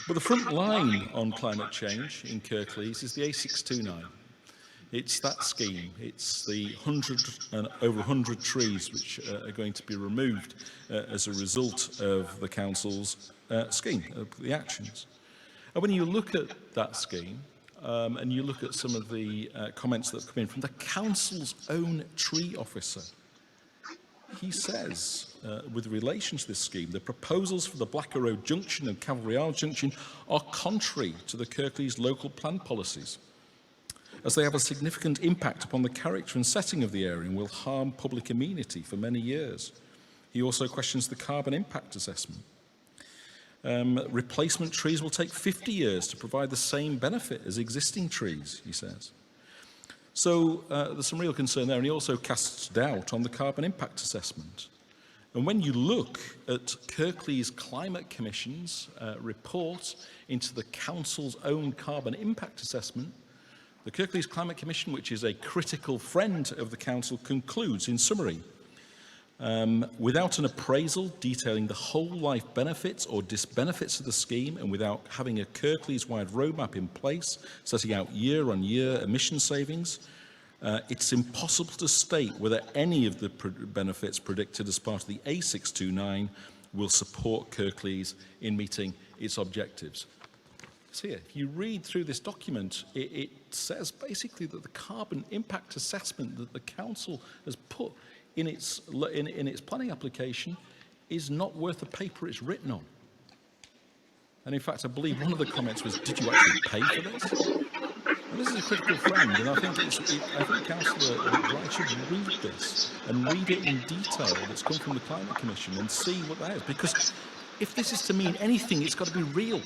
But the front line on climate change in Kirklees is the A629. It's that scheme. It's the over 100 trees which are going to be removed as a result of the council's scheme, of the actions. And when you look at that scheme, and you look at some of the comments that have come in from the council's own tree officer, he says, with relation to this scheme, the proposals for the Blacker Road Junction and Cavalry Arms Junction are contrary to the Kirklees local plan policies, as they have a significant impact upon the character and setting of the area and will harm public amenity for many years. He also questions the carbon impact assessment. Replacement trees will take 50 years to provide the same benefit as existing trees, he says. So there's some real concern there, and he also casts doubt on the carbon impact assessment. And when you look at Kirklees Climate Commission's report into the council's own carbon impact assessment, the Kirklees Climate Commission, which is a critical friend of the council, concludes in summary, without an appraisal detailing the whole life benefits or disbenefits of the scheme, and without having a Kirklees-wide roadmap in place setting out year-on-year emission savings, it's impossible to state whether any of the benefits predicted as part of the A629 will support Kirklees in meeting its objectives. So here, if you read through this document, it says basically that the carbon impact assessment that the council has put in its planning application is not worth the paper it's written on. And in fact, I believe one of the comments was, did you actually pay for this? And this is a critical friend, and I think Councillor Wright should read this and read it in detail that's come from the Climate Commission and see what that is. Because if this is to mean anything, it's got to be real.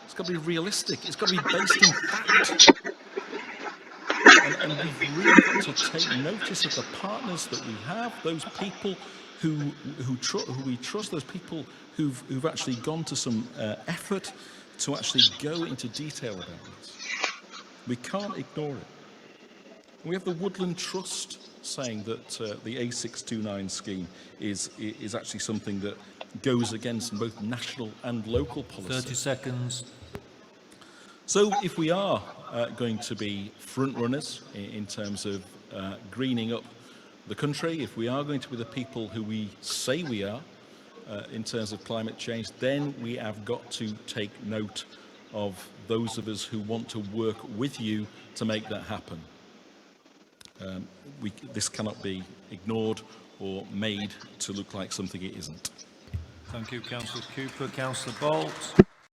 It's got to be realistic. It's got to be based in fact. And we've really got to take notice of the partners that we have, those people who we trust, those people who've actually gone to some effort to actually go into detail about this. We can't ignore it. We have the Woodland Trust saying that the A629 scheme is actually something that goes against both national and local policy. 30 seconds. So if we are going to be front runners in terms of greening up the country, if we are going to be the people who we say we are in terms of climate change, then we have got to take note of those of us who want to work with you to make that happen. This cannot be ignored or made to look like something it isn't. Thank you, Councillor Cooper. Councillor Bolt.